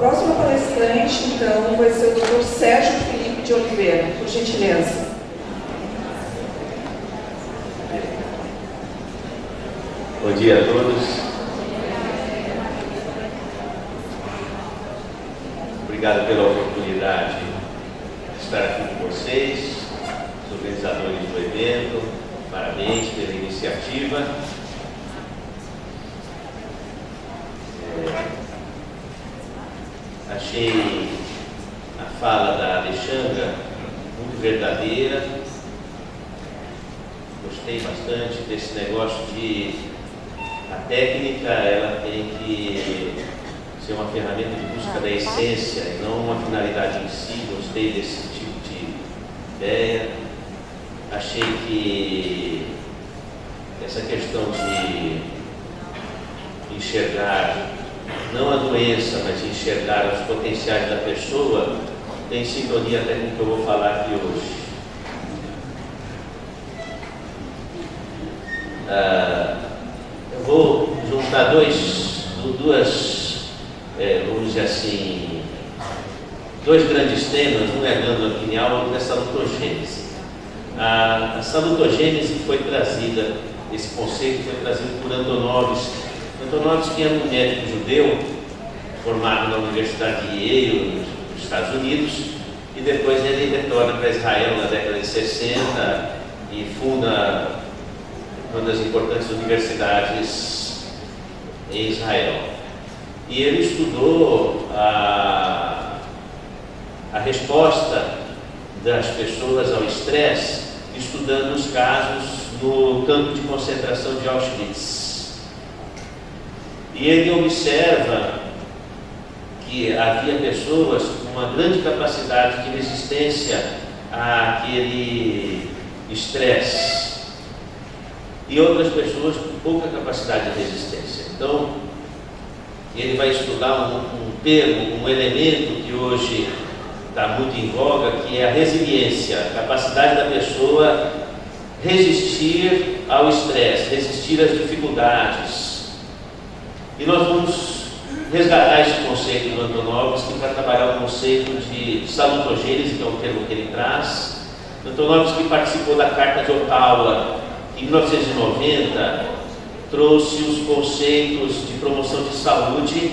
próximo palestrante, então, vai ser o Dr. Sérgio Felipe de Oliveira, por gentileza. Bom dia a todos. Obrigado pela oportunidade de estar aqui com vocês, os organizadores do evento. Parabéns pela iniciativa. Achei a fala da Alexandra muito verdadeira. Gostei bastante desse negócio de a técnica, ela tem que ser uma ferramenta de busca da essência e não uma finalidade em si. Gostei desse tipo de ideia. Achei que essa questão de enxergar não a doença, mas enxergar os potenciais da pessoa tem sintonia até com o que eu vou falar aqui hoje. Eu vou juntar vamos dizer assim, dois grandes temas. Um é glândula pineal, outro é salutogênese. A salutogênese foi trazida, esse conceito foi trazido por Antonovsky. Antonovsky era um médico judeu formado na Universidade de Yale, nos Estados Unidos, e depois ele retorna para Israel na década de 60 e funda uma das importantes universidades em Israel. E ele estudou a resposta das pessoas ao estresse, estudando os casos no campo de concentração de Auschwitz. E ele observa que havia pessoas com uma grande capacidade de resistência àquele estresse e outras pessoas com pouca capacidade de resistência. Então, ele vai estudar um termo, um elemento que hoje está muito em voga, que é a resiliência, a capacidade da pessoa resistir ao estresse, resistir às dificuldades. E nós vamos resgatar esse conceito do Antonovsky para trabalhar o conceito de salutogênese, que é um termo que ele traz. Antonovsky participou da Carta de Ottawa em 1990, trouxe os conceitos de promoção de saúde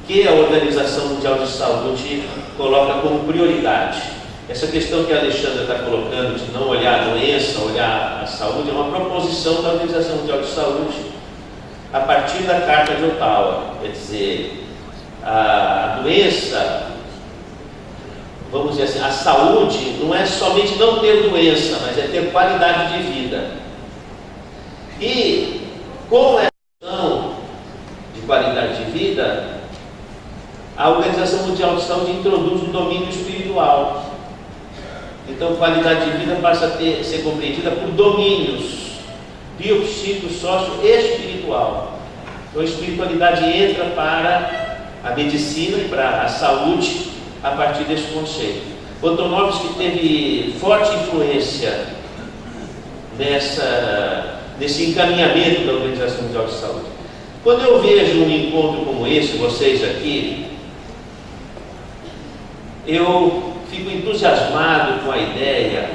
que a Organização Mundial de Saúde coloca como prioridade. Essa questão que a Alexandra está colocando de não olhar a doença, olhar a saúde, é uma proposição da Organização Mundial de Saúde a partir da Carta de Ottawa. Quer dizer, a doença, vamos dizer assim, a saúde não é somente não ter doença, mas é ter qualidade de vida. E com essa questão de qualidade de vida, a Organização Mundial de Saúde introduz o domínio espiritual. Então, qualidade de vida passa a ser compreendida por domínios bio, psico, sócio e espiritual. Então, a espiritualidade entra para a medicina e para a saúde a partir desse conceito. O Antonovsky teve forte influência nesse encaminhamento da Organização Mundial de Saúde. Quando eu vejo um encontro como esse, vocês aqui, eu fico entusiasmado com a ideia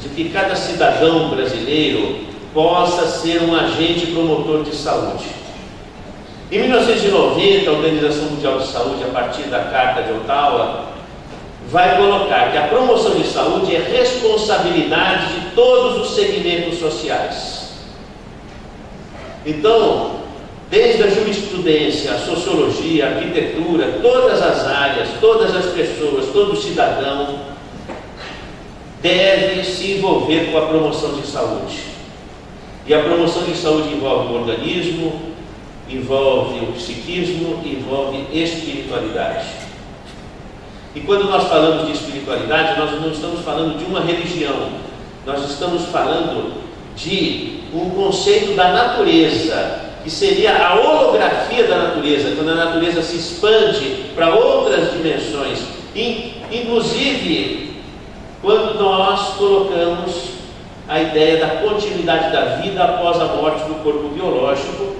de que cada cidadão brasileiro possa ser um agente promotor de saúde. Em 1990, a Organização Mundial de Saúde, a partir da Carta de Ottawa, vai colocar que a promoção de saúde é responsabilidade de todos os segmentos sociais. Então, desde a jurisprudência, a sociologia, a arquitetura, todas as áreas, todas as pessoas, todo cidadão deve se envolver com a promoção de saúde. E a promoção de saúde envolve o organismo, envolve o psiquismo, envolve espiritualidade. E quando nós falamos de espiritualidade, nós não estamos falando de uma religião, nós estamos falando de um conceito da natureza, que seria a holografia da natureza, quando a natureza se expande para outras dimensões, inclusive quando nós colocamos a ideia da continuidade da vida após a morte do corpo biológico,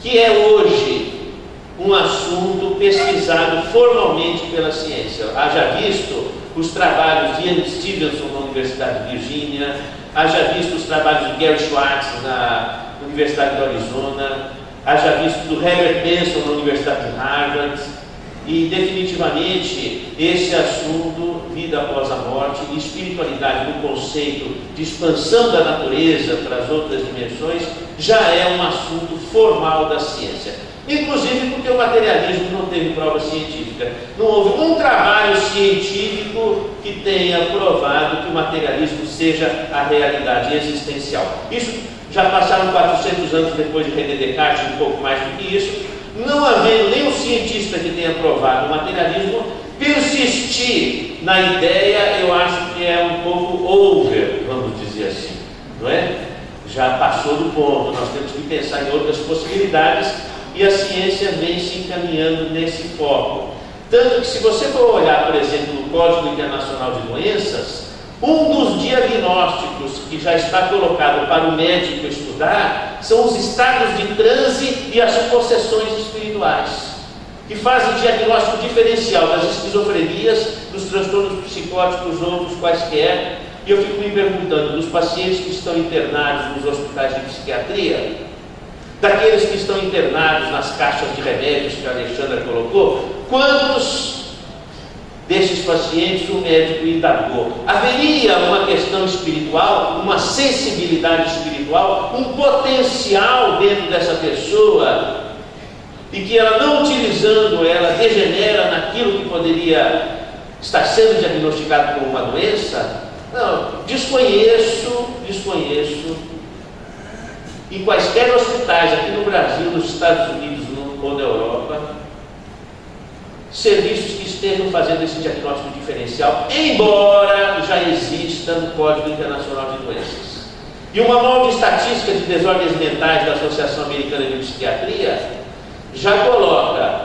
que é hoje um assunto pesquisado formalmente pela ciência. Haja visto os trabalhos de Ian Stevenson na Universidade de Virgínia, haja visto os trabalhos de Gary Schwartz na Universidade de Arizona, haja visto do Herbert Benson na Universidade de Harvard, e definitivamente esse assunto, vida após a morte e espiritualidade no conceito de expansão da natureza para as outras dimensões, já é um assunto formal da ciência. Inclusive porque o materialismo não teve prova científica. Não houve um trabalho científico que tenha provado que o materialismo seja a realidade existencial. Isso já passaram 400 anos depois de René Descartes, um pouco mais do que isso. Não havendo nenhum cientista que tenha provado o materialismo, persistir na ideia, eu acho que é um pouco over, vamos dizer assim, não é? Já passou do ponto, nós temos que pensar em outras possibilidades e a ciência vem se encaminhando nesse foco. Tanto que se você for olhar, por exemplo, no Código Internacional de Doenças, um dos diagnósticos que já está colocado para o médico estudar são os estados de transe e as possessões espirituais, que fazem diagnóstico diferencial das esquizofrenias, dos transtornos psicóticos ou outros quaisquer. E eu fico me perguntando, dos pacientes que estão internados nos hospitais de psiquiatria, daqueles que estão internados nas caixas de remédios que a Alexandra colocou, quantos desses pacientes o médico indagou? Haveria uma questão espiritual, uma sensibilidade espiritual, um potencial dentro dessa pessoa, e que ela, não utilizando, ela degenera naquilo que poderia estar sendo diagnosticado como uma doença? Não, desconheço. Em quaisquer hospitais, aqui no Brasil, nos Estados Unidos ou na Europa, serviços que estejam fazendo esse diagnóstico diferencial, embora já exista no Código Internacional de Doenças. E uma nova estatística de desordens mentais da Associação Americana de Psiquiatria já coloca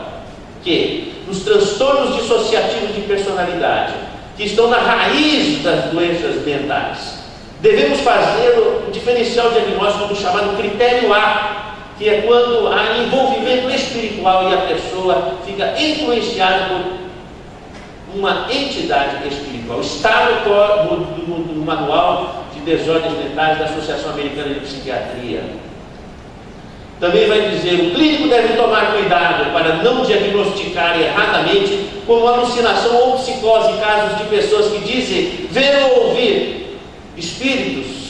que nos transtornos dissociativos de personalidade, que estão na raiz das doenças mentais, devemos fazer o diferencial diagnóstico do chamado critério A, que é quando há envolvimento espiritual e a pessoa fica influenciada por uma entidade espiritual. Está no Manual de Desordens Mentais da Associação Americana de Psiquiatria. Também vai dizer, o clínico deve tomar cuidado para não diagnosticar erradamente como alucinação ou psicose em casos de pessoas que dizem ver ou ouvir espíritos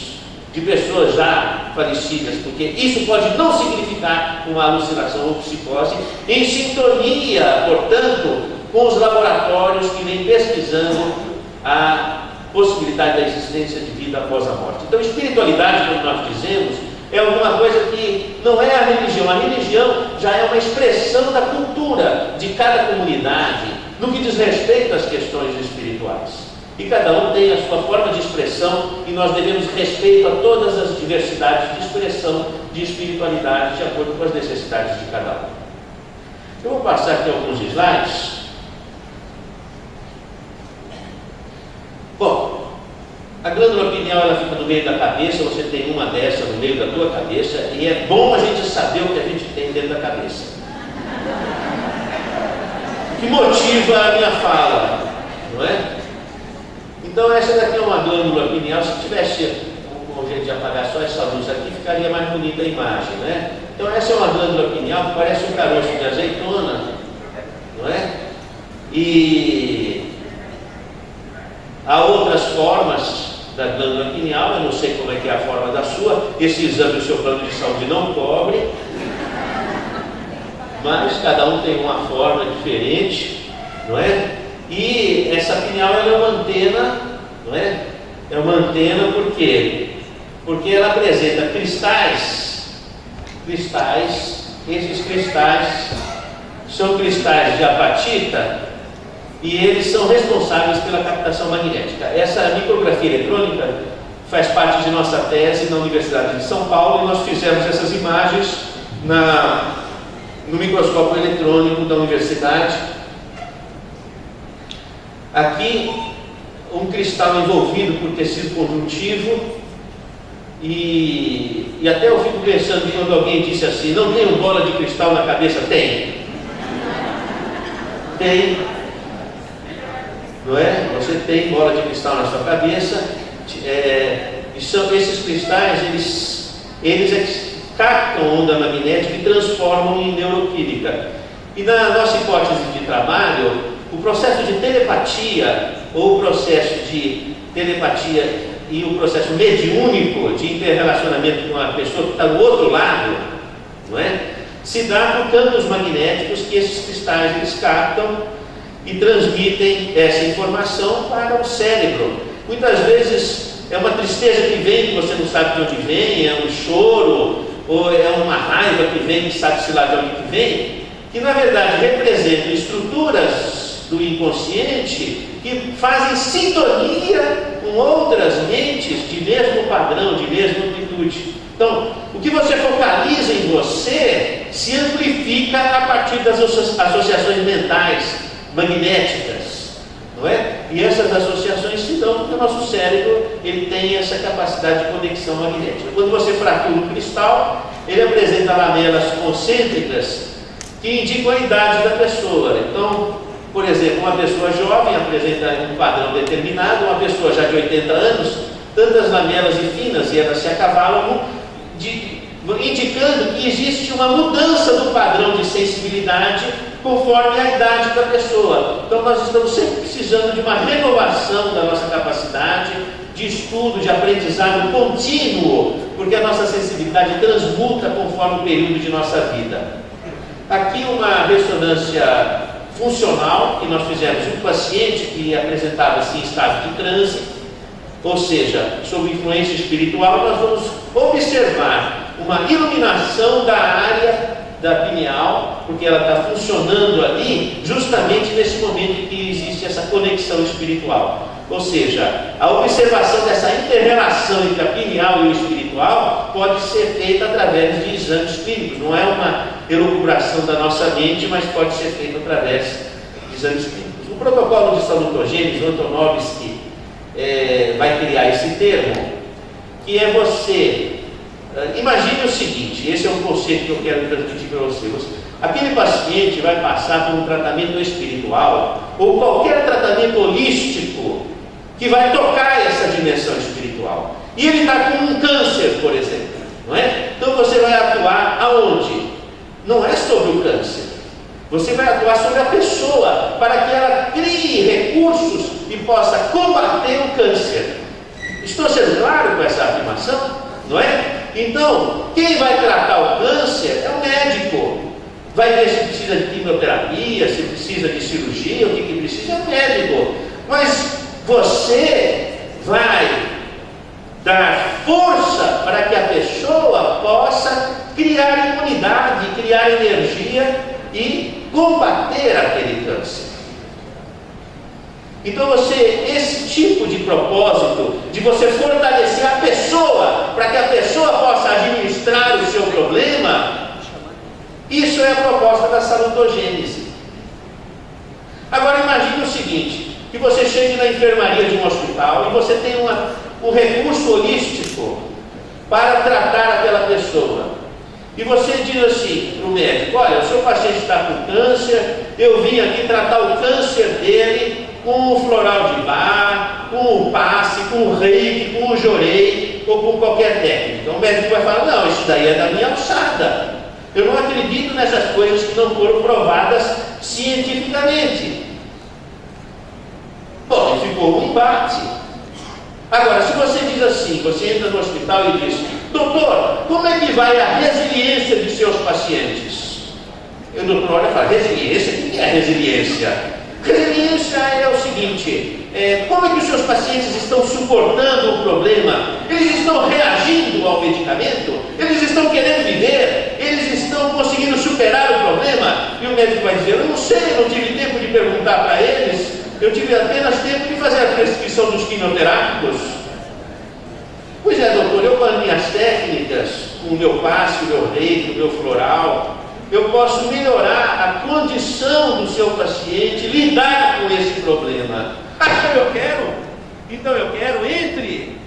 de pessoas já falecidas, porque isso pode não significar uma alucinação ou psicose, em sintonia, portanto, com os laboratórios que vêm pesquisando a possibilidade da existência de vida após a morte. Então, espiritualidade, como nós dizemos, é alguma coisa que não é a religião. A religião já é uma expressão da cultura de cada comunidade, no que diz respeito às questões espirituais. E cada um tem a sua forma de expressão, e nós devemos respeito a todas as diversidades de expressão de espiritualidade, de acordo com as necessidades de cada um. Eu vou passar aqui alguns slides. Bom, a glândula pineal, ela fica no meio da cabeça. Você tem uma dessa no meio da tua cabeça, e é bom a gente saber o que a gente tem dentro da cabeça, que motiva a minha fala, não é? Então essa daqui é uma glândula pineal. Se tivesse um jeito de apagar só essa luz aqui, ficaria mais bonita a imagem, né? Então essa é uma glândula pineal que parece um caroço de azeitona, não é? E há outras formas da glândula pineal, eu não sei como é que é a forma da sua, esse exame do seu plano de saúde não cobre, mas cada um tem uma forma diferente, não é? E essa pineal, ela é uma antena, não é? É uma antena por quê? Porque ela apresenta cristais. Esses cristais são cristais de apatita e eles são responsáveis pela captação magnética. Essa micrografia eletrônica faz parte de nossa tese na Universidade de São Paulo, e nós fizemos essas imagens no microscópio eletrônico da universidade. Aqui, um cristal envolvido por tecido conjuntivo, e até eu fico pensando, quando alguém disse assim, não tenho bola de cristal na cabeça? Tem. Tem, não é? Você tem bola de cristal na sua cabeça, e esses cristais, eles captam onda magnética e transformam em neuroquímica. E na nossa hipótese de trabalho, o processo de telepatia, ou o processo de telepatia e o processo mediúnico de interrelacionamento com a pessoa que está do outro lado, não é? Se dá por campos magnéticos que esses cristais eles captam e transmitem essa informação para o cérebro. Muitas vezes é uma tristeza que vem que você não sabe de onde vem, é um choro, ou é uma raiva que vem que sabe-se lá de onde que vem, que na verdade representam estruturas do inconsciente que fazem sintonia com outras mentes de mesmo padrão, de mesma amplitude. Então, o que você focaliza em você se amplifica a partir das associações mentais, magnéticas, não é? E essas associações se dão porque o nosso cérebro ele tem essa capacidade de conexão magnética. Quando você fratura um cristal, ele apresenta lamelas concêntricas que indicam a idade da pessoa. Então, por exemplo, uma pessoa jovem apresenta um padrão determinado, uma pessoa já de 80 anos, tantas lamelas e finas, e elas se acavalam, indicando que existe uma mudança do padrão de sensibilidade conforme a idade da pessoa. Então nós estamos sempre precisando de uma renovação da nossa capacidade de estudo, de aprendizado contínuo, porque a nossa sensibilidade transmuta conforme o período de nossa vida. Aqui uma ressonância funcional que nós fizemos em um paciente que apresentava-se em estado de transe, ou seja, sob influência espiritual. Nós vamos observar uma iluminação da área da pineal, porque ela está funcionando ali justamente nesse momento em que existe essa conexão espiritual. Ou seja, a observação dessa inter-relação entre a pineal e o espiritual pode ser feita através de exames clínicos. Não é uma elucubração da nossa mente, mas pode ser feita através de exames clínicos. O protocolo de salutogênese, Antonovsky, vai criar esse termo, que é você... imagine o seguinte, esse é um conceito que eu quero transmitir para você. Aquele paciente vai passar por um tratamento espiritual, ou qualquer tratamento holístico, que vai tocar essa dimensão espiritual. E ele está com um câncer, por exemplo, não é? Então você vai atuar aonde? Não é sobre o câncer. Você vai atuar sobre a pessoa, para que ela crie recursos e possa combater o câncer. Estou sendo claro com essa afirmação? Não é? Então, quem vai tratar o câncer é o médico. Vai ver se precisa de quimioterapia, se precisa de cirurgia, o que precisa é o médico. Mas você vai dar força para que a pessoa possa criar imunidade, criar energia e combater aquele câncer. Então esse tipo de propósito, de você fortalecer a pessoa, para que a pessoa possa administrar o seu problema, isso é a proposta da salutogênese. Agora imagine o seguinte, que você chegue na enfermaria de um hospital e você tem um recurso holístico para tratar aquela pessoa. E você diz assim para o médico: olha, o seu paciente está com câncer, eu vim aqui tratar o câncer dele com o floral de Bach, com o passe, com o reiki, com o jorei ou com qualquer técnica. Então o médico vai falar: não, isso daí é da minha alçada. Eu não acredito nessas coisas que não foram provadas cientificamente. Bom, ficou um embate. Agora, se você diz assim, você entra no hospital e diz: doutor, como é que vai a resiliência de seus pacientes? E o doutor olha e fala: resiliência? O que é resiliência? Resiliência é o seguinte: como é que os seus pacientes estão suportando o problema? Eles estão reagindo ao medicamento? Eles estão querendo viver? Eles estão conseguindo superar o problema? E o médico vai dizer: eu não sei, eu não tive tempo de perguntar para eles, eu tive apenas tempo de fazer a prescrição dos quimioterápicos. Pois é, doutor, eu com as minhas técnicas, com o meu passe, o meu reiki, o meu floral, eu posso melhorar a condição do seu paciente, lidar com esse problema. Ah, então eu quero? Então eu quero, entre.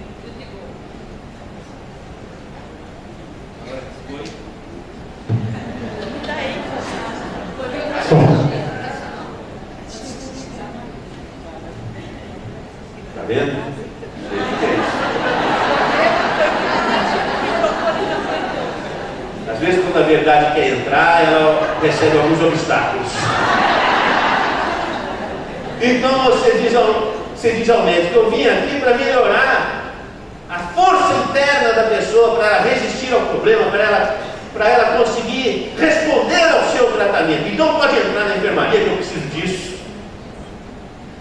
vendo? Às vezes, quando a verdade quer entrar, ela recebe alguns obstáculos. Então você diz ao médico: eu vim aqui para melhorar a força interna da pessoa, para ela resistir ao problema, para ela conseguir responder ao seu tratamento. Então pode entrar na enfermaria, que eu preciso disso.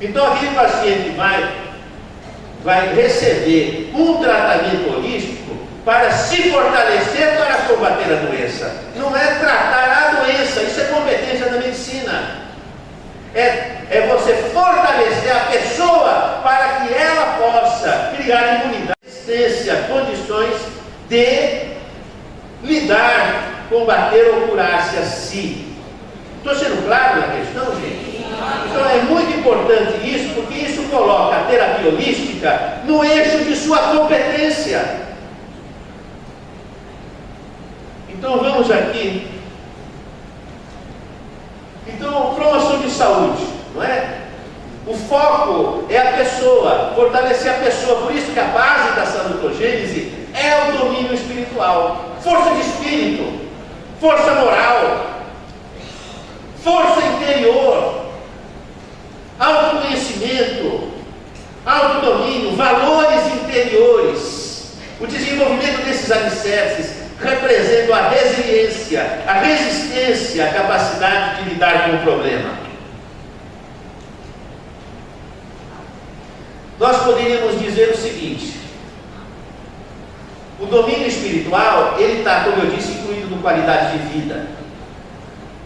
Então aquele paciente vai receber um tratamento holístico para se fortalecer para combater a doença. Não é tratar a doença, isso é competência da medicina. É você fortalecer a pessoa para que ela possa criar imunidade, resistência, condições de lidar, combater ou curar-se a si. Estou sendo claro na questão, gente? Então é muito importante isso, porque isso coloca a terapia holística no eixo de sua competência. Então vamos aqui. Então, promoção de saúde, não é? O foco é a pessoa, fortalecer a pessoa. Por isso que a base da salutogênese é o domínio espiritual. Força de espírito, força moral, força interior, autoconhecimento, autodomínio, valores interiores. O desenvolvimento desses alicerces representam a resiliência, a resistência, a capacidade de lidar com o problema. Nós poderíamos dizer o seguinte: o domínio espiritual, ele está, como eu disse, incluído no qualidade de vida.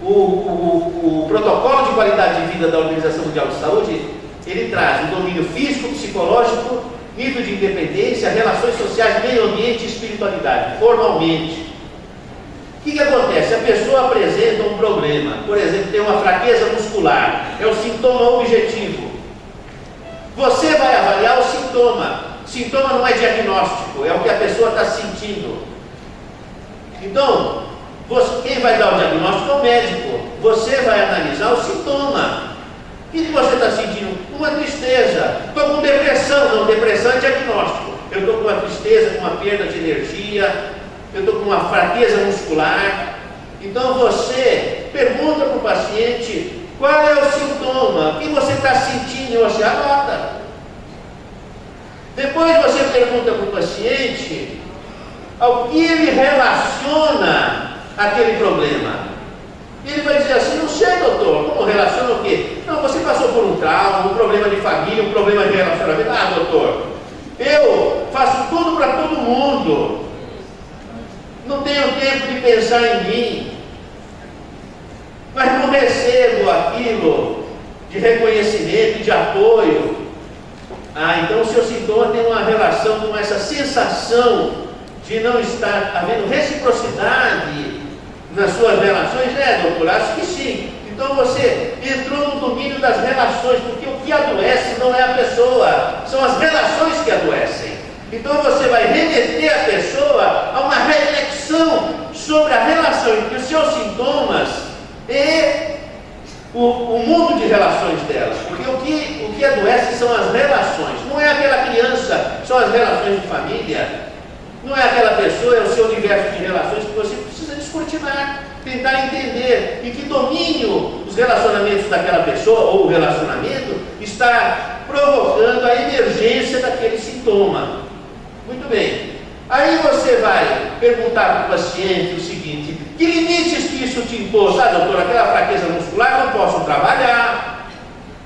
O protocolo de qualidade de vida da Organização Mundial de Saúde, ele traz o domínio físico, psicológico, nível de independência, relações sociais, meio ambiente e espiritualidade, formalmente. O que acontece? A pessoa apresenta um problema, por exemplo, tem uma fraqueza muscular, é o sintoma objetivo. Você vai avaliar o sintoma. Sintoma não é diagnóstico, é o que a pessoa está sentindo. Então, quem vai dar o diagnóstico é o médico. Você vai analisar o sintoma. O que você está sentindo? Uma tristeza. Estou com depressão. Não, depressão é diagnóstico. Eu estou com uma tristeza, com uma perda de energia, eu estou com uma fraqueza muscular. Então você pergunta para o paciente qual é o sintoma, o que você está sentindo, e você anota. Depois você pergunta para o paciente ao que ele relaciona aquele problema. Ele vai dizer assim: não sei, doutor, como relaciona o quê? Não, você passou por um trauma, um problema de família, um problema de relacionamento. Ah, doutor, eu faço tudo para todo mundo, não tenho tempo de pensar em mim, mas não recebo aquilo de reconhecimento, de apoio. Ah, então o seu sintoma tem uma relação com essa sensação de não estar havendo reciprocidade nas suas relações. Doutor, acho que sim. Então você entrou no domínio das relações, porque o que adoece não é a pessoa, são as relações que adoecem. Então você vai remeter a pessoa a uma reflexão sobre a relação entre os seus sintomas e o mundo de relações delas. Porque o que adoece são as relações, não é aquela criança, são as relações de família. Não é aquela pessoa, é o seu universo de relações que você precisa descortinar, tentar entender em que domínio os relacionamentos daquela pessoa ou o relacionamento está provocando a emergência daquele sintoma. Muito bem. Aí você vai perguntar para o paciente o seguinte: que limites que isso te impôs? Ah, doutor, aquela fraqueza muscular, não posso trabalhar,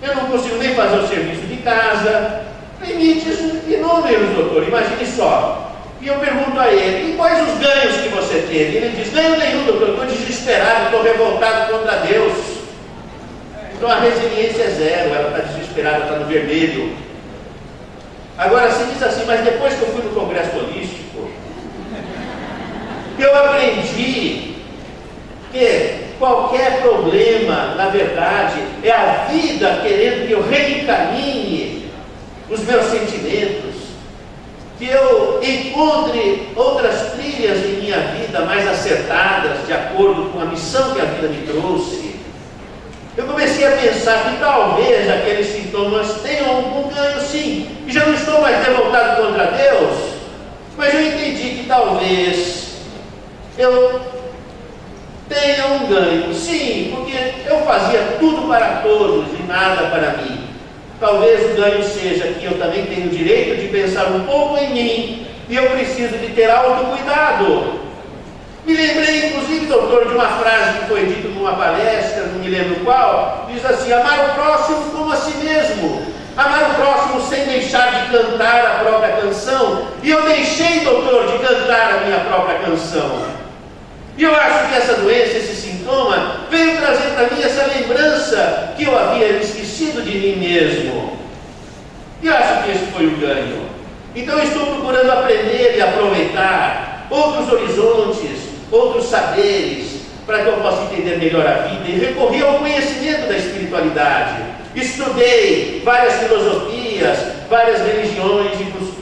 eu não consigo nem fazer o serviço de casa. Limites inúmeros, doutor, imagine só. E eu pergunto a ele: e quais os ganhos que você teve? Ele diz: ganho nenhum, doutor, eu estou desesperado, estou revoltado contra Deus. Então a resiliência é zero, ela está desesperada, está no vermelho. Agora se diz assim: mas depois que eu fui no congresso holístico, eu aprendi que qualquer problema, na verdade, é a vida querendo que eu reencaminhe os meus sentimentos, que eu encontre outras trilhas em minha vida mais acertadas, de acordo com a missão que a vida me trouxe. eu comecei a pensar que talvez aqueles sintomas tenham algum ganho sim, e já não estou mais revoltado contra Deus, mas eu entendi que talvez eu tenha um ganho, sim, porque eu fazia tudo para todos e nada para mim. Talvez o ganho seja que eu também tenho o direito de pensar um pouco em mim, e eu preciso de ter autocuidado. Me lembrei, inclusive, doutor, de uma frase que foi dita numa palestra, não me lembro qual, diz assim: amar o próximo como a si mesmo. Amar o próximo sem deixar de cantar a própria canção. E eu deixei, doutor, de cantar a minha própria canção. E eu acho que essa doença, esse sintoma, veio trazer para mim essa lembrança que eu havia esquecido de mim mesmo. E eu acho que esse foi o ganho. Então eu estou procurando aprender e aproveitar outros horizontes, outros saberes, para que eu possa entender melhor a vida e recorrer ao conhecimento da espiritualidade. Estudei várias filosofias, várias religiões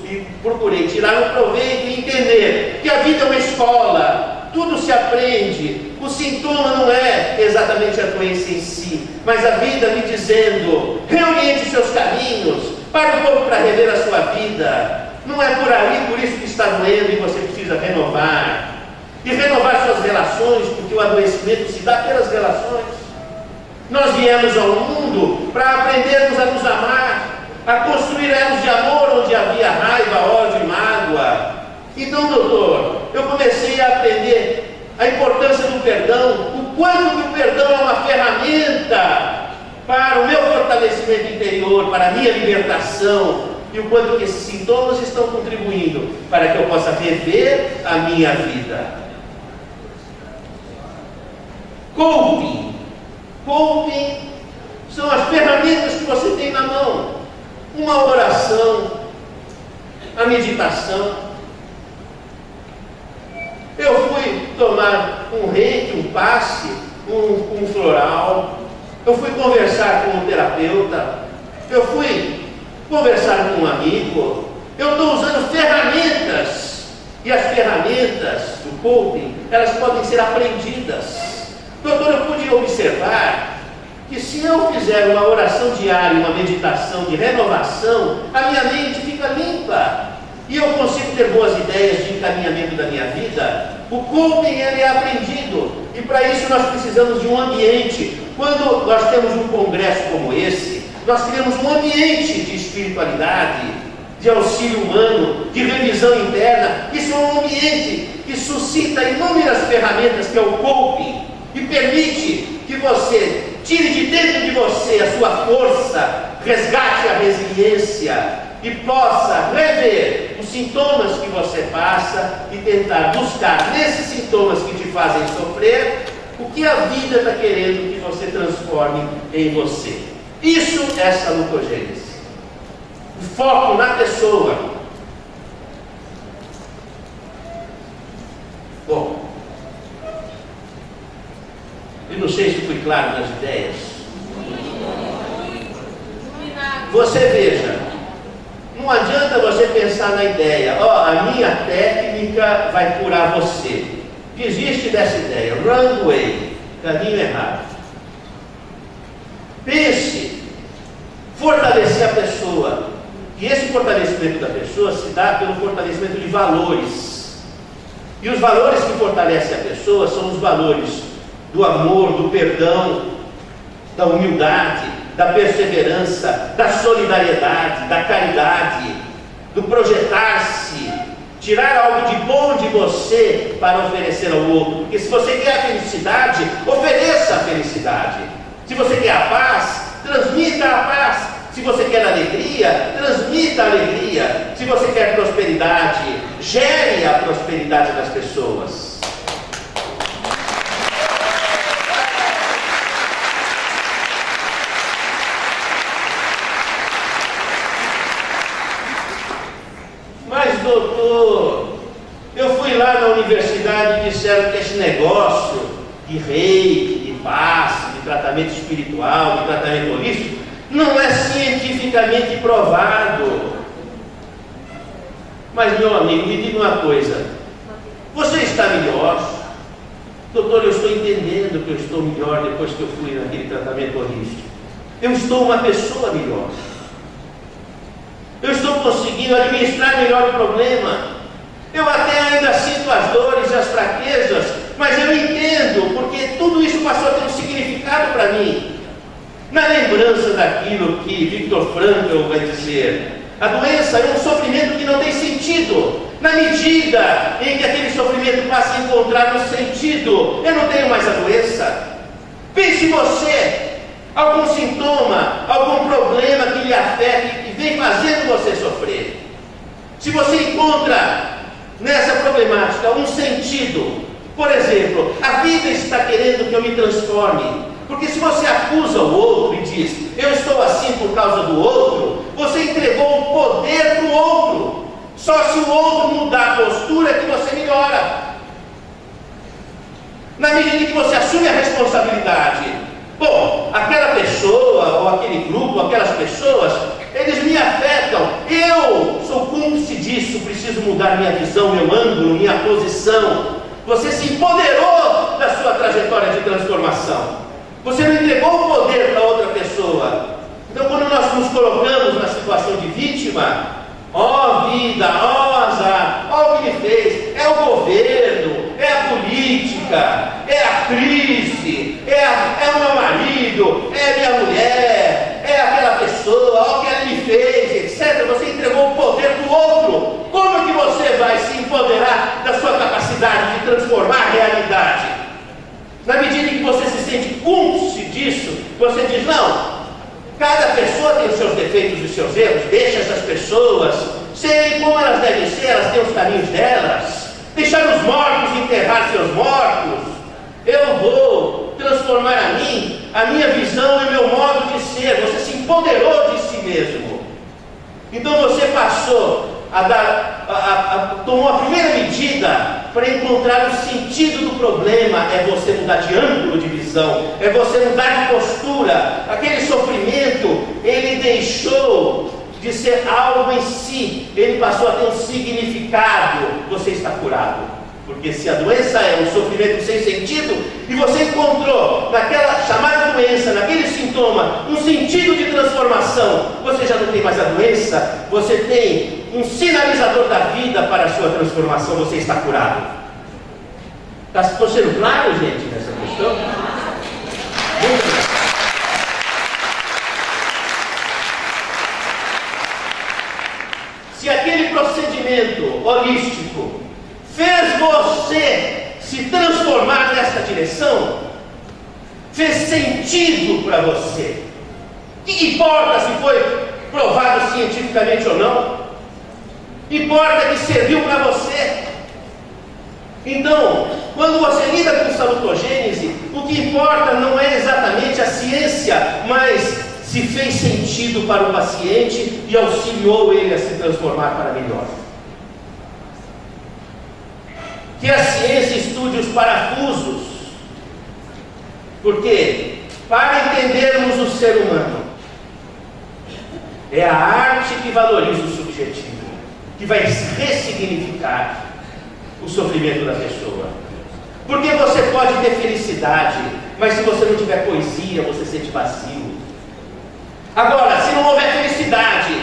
e procurei tirar um proveito e entender que a vida é uma escola, tudo se aprende. O sintoma não é exatamente a doença em si, mas a vida me dizendo: reoriente seus caminhos, para um pouco para rever a sua vida. Não é por aí, por isso que está doendo e você precisa renovar. E renovar suas relações, porque o adoecimento se dá pelas relações. Nós viemos ao mundo para aprendermos a nos amar, a construir elos de amor onde havia raiva, ódio e mágoa. Então, doutor, eu comecei a aprender a importância do perdão, o quanto que o perdão é uma ferramenta para o meu fortalecimento interior, para a minha libertação, e o quanto que esses sintomas estão contribuindo para que eu possa rever a minha vida. Coping são as ferramentas que você tem na mão. Uma oração, a meditação. Eu fui tomar um reiki, um passe, um floral. Eu fui conversar com um terapeuta. Eu fui conversar com um amigo. Eu estou usando ferramentas. E as ferramentas do coping, elas podem ser aprendidas. Doutor, eu pude observar que se eu fizer uma oração diária, uma meditação de renovação, a minha mente fica limpa e eu consigo ter boas ideias de encaminhamento da minha vida. O coping ele é aprendido e para isso nós precisamos de um ambiente. Quando nós temos um congresso como esse, nós criamos um ambiente de espiritualidade, de auxílio humano, de revisão interna. Isso é um ambiente que suscita inúmeras ferramentas, que é o coping, e permite que você tire de dentro de você a sua força, resgate a resiliência e possa rever os sintomas que você passa e tentar buscar nesses sintomas que te fazem sofrer o que a vida está querendo que você transforme em você. Isso é salutogênese. O foco na pessoa. Bom, eu não sei se fui claro nas ideias. Você veja, não adianta você pensar na ideia: ó, a minha técnica vai curar você. Desiste dessa ideia. Wrong way, caminho errado. Pense, fortalecer a pessoa. E esse fortalecimento da pessoa se dá pelo fortalecimento de valores. E os valores que fortalecem a pessoa são os valores do amor, do perdão, da humildade, da perseverança, da solidariedade, da caridade, do projetar-se, tirar algo de bom de você para oferecer ao outro. Porque se você quer a felicidade, ofereça a felicidade. Se você quer a paz, transmita a paz. Se você quer alegria, transmita a alegria. Se você quer prosperidade, gere a prosperidade das pessoas. Mas, doutor, eu fui lá na universidade e disseram que esse negócio de reiki, de passe, de tratamento espiritual, de tratamento holístico, não é cientificamente provado. Mas, meu amigo, me diga uma coisa: você está melhor? Doutor, eu estou entendendo que eu estou melhor depois que eu fui naquele tratamento holístico. Eu estou uma pessoa melhor. Eu estou conseguindo administrar melhor o problema. Eu até ainda sinto as dores e as fraquezas, mas eu entendo, porque tudo isso passou a ter um significado para mim. Na lembrança daquilo que Viktor Frankl vai dizer, a doença é um sofrimento que não tem sentido. Na medida em que aquele sofrimento passa a encontrar um sentido, eu não tenho mais a doença. Pense você, algum sintoma, algum problema que lhe afeta e que vem fazendo você sofrer. Se você encontra nessa problemática um sentido, por exemplo, a vida está querendo que eu me transforme. Porque se você acusa o outro e diz, eu estou assim por causa do outro, você entregou o poder para o outro. Só se o outro mudar a postura que você melhora. Na medida em que você assume a responsabilidade, bom, aquela pessoa, ou aquele grupo, aquelas pessoas, eles me afetam, eu sou cúmplice disso, preciso mudar minha visão, meu ângulo, minha posição. Você se empoderou da sua trajetória de transformação. Você não entregou o poder para outra pessoa. Então, quando nós nos colocamos na situação de vítima, ó vida, ó azar, ó o que ele fez, é o governo, é a política, é a crise, é o meu marido, é a minha mulher, é aquela pessoa, ó o que ela me fez, etc. Você entregou o poder para o outro. Como que você vai se empoderar da sua capacidade de transformar a realidade? Na medida em que você se sente cúmplice disso, você diz, não, cada pessoa tem os seus defeitos e os seus erros, deixa essas pessoas serem como elas devem ser, elas têm os caminhos delas, deixar os mortos enterrar seus mortos. Eu vou transformar a minha visão e meu modo de ser. Você se empoderou de si mesmo. Então você passou tomou a primeira medida para encontrar o sentido do problema. É você mudar de ângulo de visão, é você mudar de postura. Aquele sofrimento, ele deixou de ser algo em si, ele passou a ter um significado. Você está curado. Porque se a doença é um sofrimento sem sentido, e você encontrou naquela chamada doença, naquele sintoma, um sentido de transformação, você já não tem mais a doença, você tem um sinalizador da vida para a sua transformação, você está curado. Estou sendo claro, gente, nessa questão? Se aquele procedimento holístico fez você se transformar nessa direção, fez sentido para você, que importa se foi provado cientificamente ou não, importa que serviu para você. Então, quando você lida com salutogênese, o que importa não é exatamente a ciência, mas se fez sentido para o paciente e auxiliou ele a se transformar para melhor. Que a ciência estude os parafusos, porque para entendermos o ser humano, é a arte que valoriza o subjetivo, que vai ressignificar o sofrimento da pessoa. Porque você pode ter felicidade, mas se você não tiver poesia, você sente vazio. Agora, se não houver felicidade,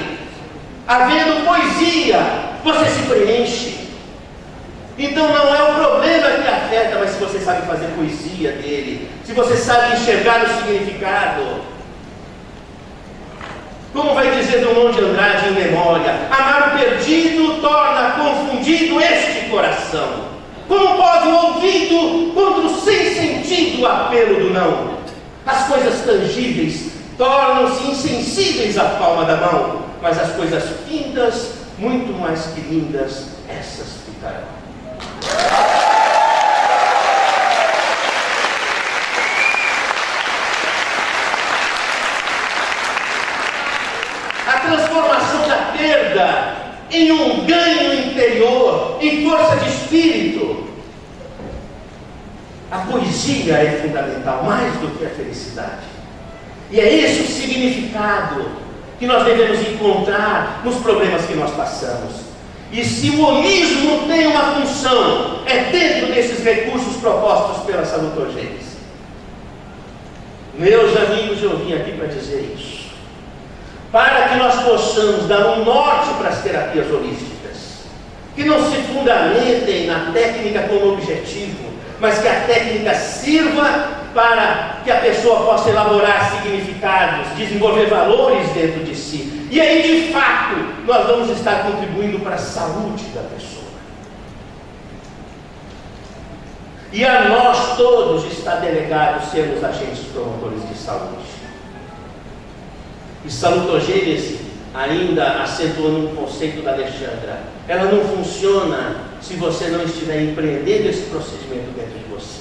havendo poesia, você se preenche. Então não é o problema que afeta, mas se você sabe fazer poesia dele, se você sabe enxergar o significado. Como vai dizer Drummond de Andrade em Memória, amar o perdido torna confundido este coração. Como pode o ouvido contra o sem sentido apelo do não? As coisas tangíveis tornam-se insensíveis à palma da mão, mas as coisas findas, muito mais que lindas, essas ficarão. A transformação da perda em um ganho interior, em força de espírito. A poesia é fundamental, mais do que a felicidade. E é esse o significado que nós devemos encontrar nos problemas que nós passamos. E se o holismo tem uma função, é dentro desses recursos propostos pela salutogênese. Meus amigos, eu vim aqui para dizer isso. Para que nós possamos dar um norte para as terapias holísticas, que não se fundamentem na técnica como objetivo, mas que a técnica sirva para que a pessoa possa elaborar significados, desenvolver valores dentro de si. E aí, de fato, nós vamos estar contribuindo para a saúde da pessoa. E a nós todos está delegado sermos agentes promotores de saúde. E salutogênese ainda acentuando um conceito da Alexandra. Ela não funciona se você não estiver empreendendo esse procedimento dentro de você.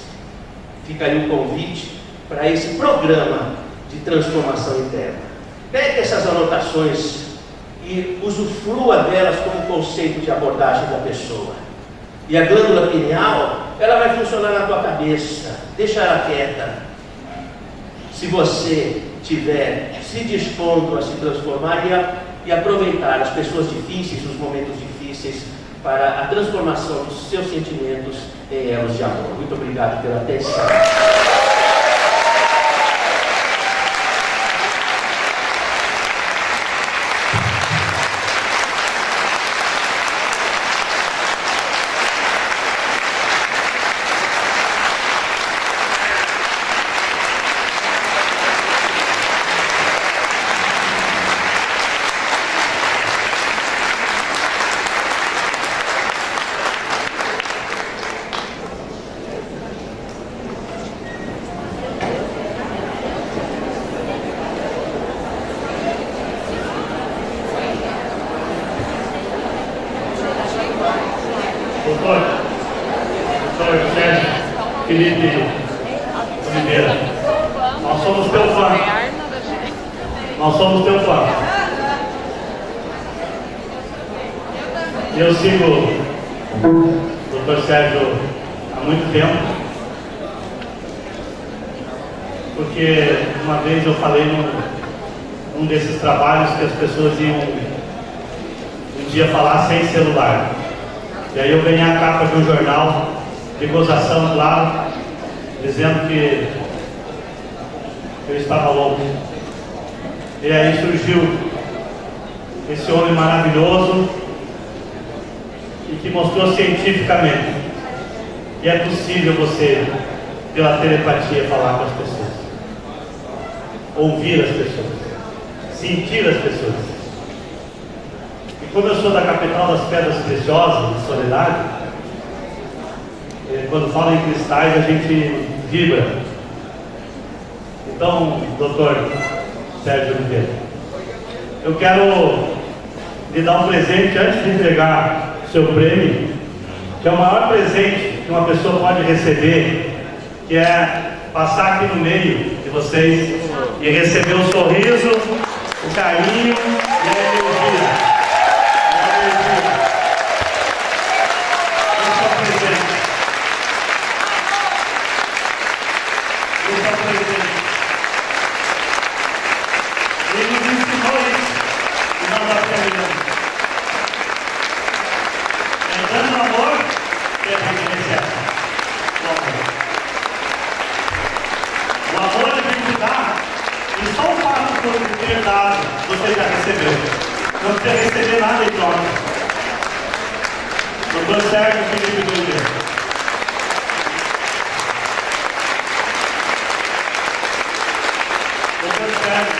Fica aí o convite para esse programa de transformação interna. Pegue essas anotações e usufrua delas como conceito de abordagem da pessoa. E a glândula pineal, ela vai funcionar na tua cabeça. Deixa ela quieta. Se você estiver se dispondo a se transformar e aproveitar as pessoas difíceis, os momentos difíceis, para a transformação dos seus sentimentos em elos de amor. Muito obrigado pela atenção. Doutor Sérgio Felipe Oliveira, nós somos teu fã. Nós somos teu fã. Eu sigo o doutor Sérgio há muito tempo, porque uma vez eu falei num desses trabalhos que as pessoas iam um dia falar sem celular. E aí eu ganhei a capa de um jornal de gozação lá, dizendo que eu estava louco. E aí surgiu esse homem maravilhoso e que mostrou cientificamente que é possível você, pela telepatia, falar com as pessoas, ouvir as pessoas, sentir as pessoas. E como eu sou da capital das pedras preciosas, de Soledade, quando falo em cristais a gente vibra. Então, doutor Sérgio Oliveira, eu quero lhe dar um presente antes de entregar o seu prêmio, que é o maior presente que uma pessoa pode receber, que é passar aqui no meio de vocês e receber o sorriso, o carinho e a energia. Esse é o presente. Esse é o presente. Ele nos ensinou isso e nós aprendemos. É dando amor que a gente recebe. O amor a gente dá, e só o fato de ter dado, você já recebeu. Não precisa receber nada em troca. Doutor Sérgio Felipe Oliveira. Doutor Sérgio,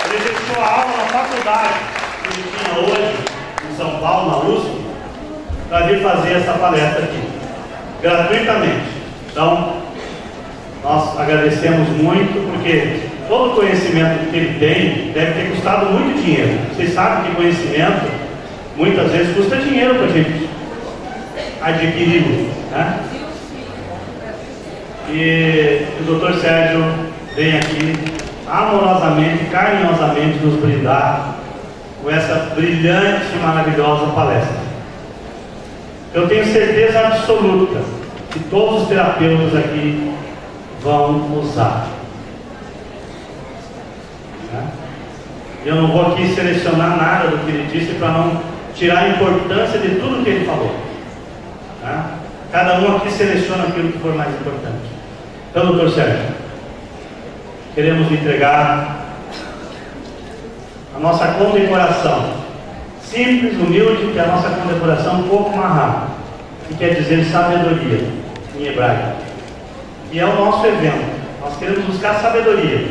ele deixou a aula na faculdade que ele tinha hoje, em São Paulo, na USP, para vir fazer essa palestra aqui, gratuitamente. Então, nós agradecemos muito, porque todo o conhecimento que ele tem deve ter custado muito dinheiro. Vocês sabem que conhecimento muitas vezes custa dinheiro para a gente adquiri-lo, né? E o doutor Sérgio vem aqui amorosamente, carinhosamente nos brindar com essa brilhante e maravilhosa palestra. Eu tenho certeza absoluta que todos os terapeutas aqui vão usar. né? Eu não vou aqui selecionar nada do que ele disse para não tirar a importância de tudo que ele falou, né? Cada um aqui seleciona aquilo que for mais importante. Então, doutor Sérgio, queremos entregar a nossa condecoração, simples, humilde, que é a nossa condecoração Kokmahá, que quer dizer sabedoria em hebraico. E é o nosso evento. Nós queremos buscar sabedoria.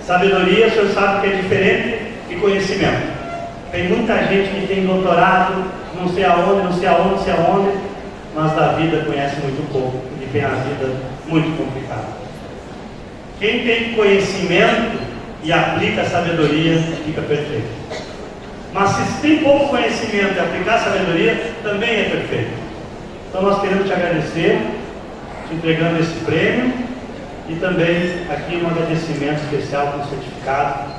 Sabedoria, o senhor sabe que é diferente de conhecimento. Tem muita gente que tem doutorado, não sei aonde, mas da vida conhece muito pouco e tem a vida muito complicada. Quem tem conhecimento e aplica a sabedoria, fica perfeito. Mas se tem pouco conhecimento e aplicar a sabedoria, também é perfeito. Então nós queremos te agradecer, te entregando esse prêmio, e também aqui um agradecimento especial com certificado,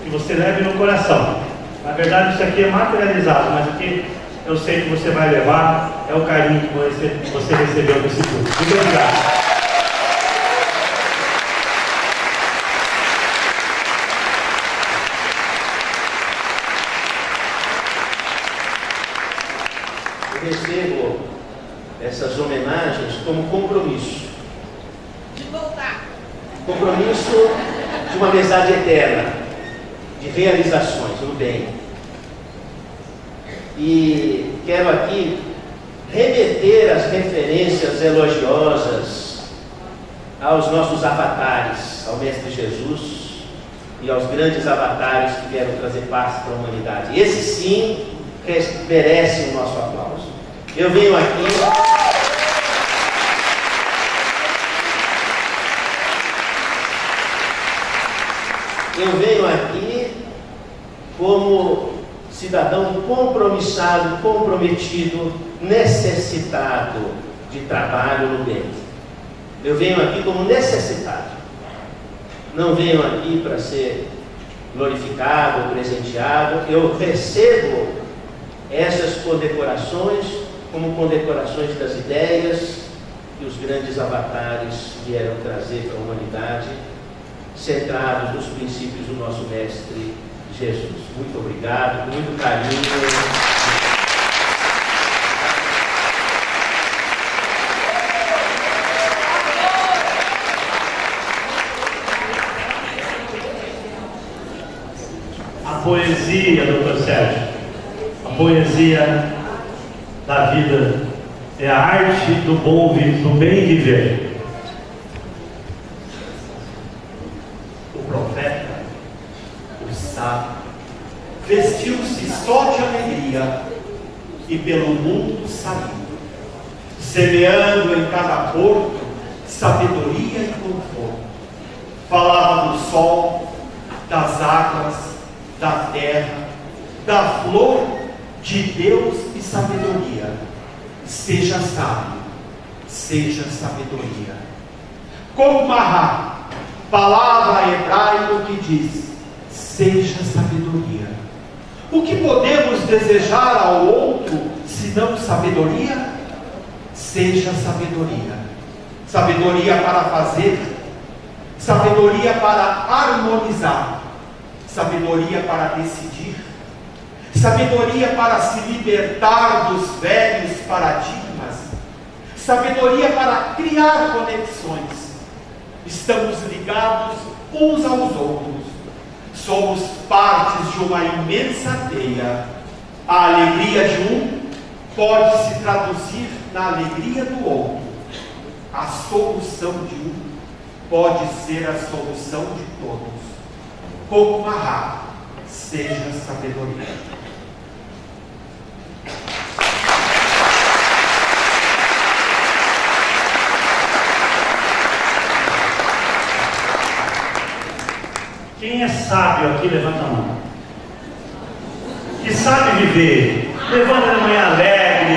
que você leve no coração. Na verdade isso aqui é materializado, mas aqui eu sei que você vai levar, é o carinho que você recebeu desse curso. Muito obrigado. Eu recebo essas homenagens como compromisso. De voltar. Compromisso de uma amizade eterna, de realizações no bem. E quero aqui remeter as referências elogiosas aos nossos avatares, ao Mestre Jesus e aos grandes avatares que vieram trazer paz para a humanidade. Esse sim merece o nosso aplauso. Eu venho aqui como cidadão compromissado, comprometido, necessitado de trabalho no bem. Eu venho aqui como necessitado. Não venho aqui para ser glorificado ou presenteado. Eu recebo essas condecorações como condecorações das ideias que os grandes avatares vieram trazer para a humanidade, centrados nos princípios do nosso Mestre Jesus. Muito obrigado, com muito carinho. A poesia, doutor Sérgio, a poesia da vida é a arte do bem viver. O profeta, o sábio, vestiu-se só de alegria e pelo mundo saiu, semeando em cada porto sabedoria e conforto. Falava do sol, das águas, da terra, da flor, de Deus e sabedoria. Seja sábio, seja sabedoria. Kokmahá, palavra hebraica que diz: seja sabedoria. O que podemos desejar ao outro senão sabedoria? Seja sabedoria. Sabedoria para fazer, sabedoria para harmonizar, sabedoria para decidir, sabedoria para se libertar dos velhos paradigmas, sabedoria para criar conexões. Estamos ligados uns aos outros, somos partes de uma imensa teia. A alegria de um pode se traduzir na alegria do outro. A solução de um pode ser a solução de todos. Kokmahá, seja sabedoria. Quem é sábio aqui, levanta a mão. Que sabe viver. Levanta de manhã alegre,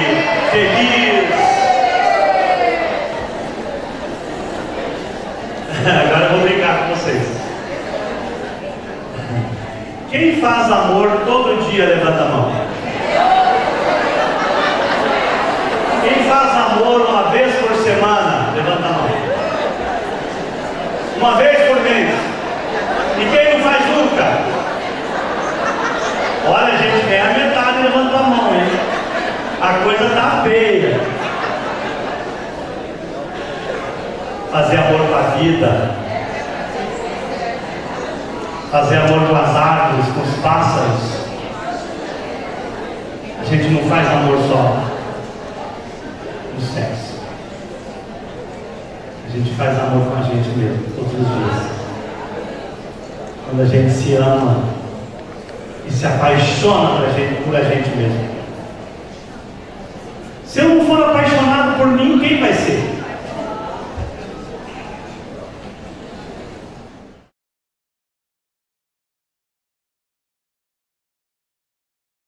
feliz. Agora eu vou brincar com vocês. Quem faz amor todo dia, levanta a mão. Quem faz amor uma vez por semana, levanta a mão. Uma vez por mês. E quem não faz nunca? amor com a vida, fazer amor com as árvores, com os pássaros. A gente não faz amor só no sexo. A gente faz amor com a gente mesmo, todos os dias. Quando a gente se ama e se apaixona por a gente mesmo. Se eu não for apaixonado por mim, quem vai ser?